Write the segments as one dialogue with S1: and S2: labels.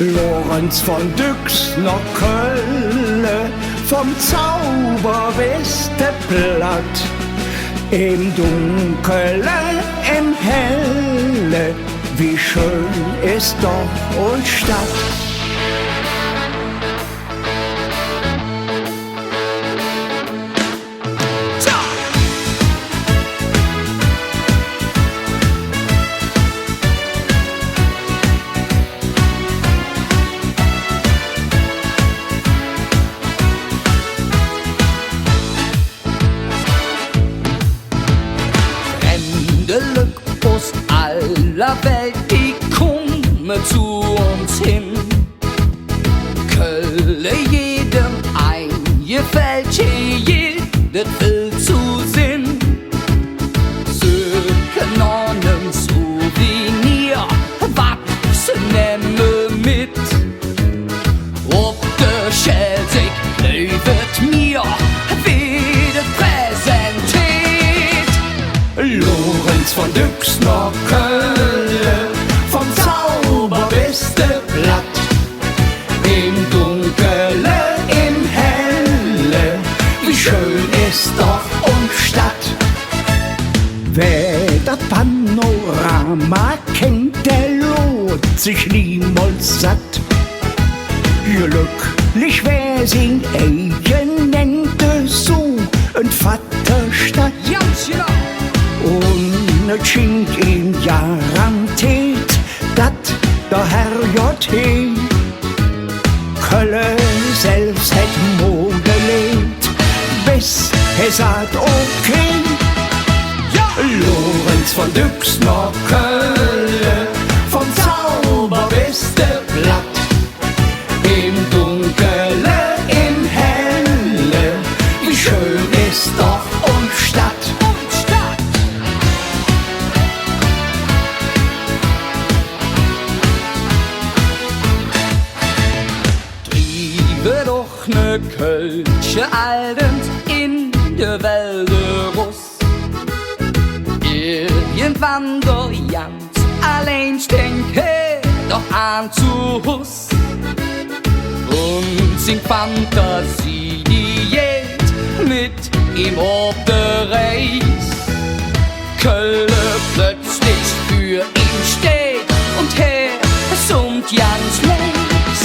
S1: Lorenz von Düx nach Kölle, vom Zauberwesteblatt. Im Dunkle, im Helle, wie schön ist Dorf und Stadt.
S2: Aus aller Welt, die komme zu uns hin. Kölle jedem eingefällt, jedes will zu Sinn. Söken einen Souvenir, wachsen nehme mit. Ob der Schelsig löwet mir, wieder präsentiert.
S1: Lorenz von Düx nach Kölle, vom Zauberwesteblatt. Im Dunkle, im Helle, wie schön ist Dorf und Stadt. Wer das Panorama kennt, der lohnt sich niemals satt. Glücklich wer sin eigen nennt so en Vaterstadt. Und es schenkt ihm garantiert, dat der Herrgott he Kölle selbst het modellet, bis er sagt okay. Lorenz von Düx nach Kölle, vom Zauberwesteblatt. Im Dunkle, im Helle, wie schön ist Dorf und Stadt.
S2: Triebe doch ne Kölsche Abend in der Wälder Russ. Irgendwann doch ganz allein denke doch an zu Huss. Und sin Fantasie diät mit ihm ob der Reis. Kölle plötzlich für ihn steht und summt ganz leis.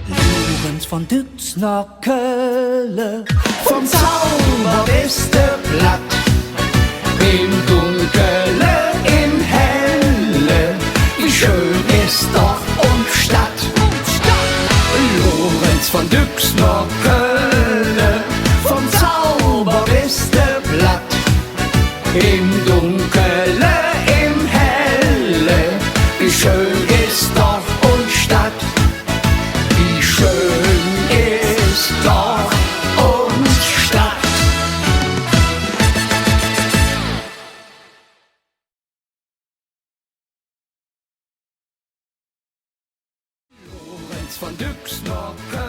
S2: Lorenz von Düx nach Kölle,
S1: vom Zauberwesteblatt. Im Dunkle, im Helle, wie schön ist Dorf und Stadt. Lorenz von Düx nach Kölle, vom Zauberwesteblatt. Im Dunkle, im Helle, wie schön ist Dorf und Stadt. Wie schön ist Dorf und Stadt. Lorenz von Düx nach Kölle.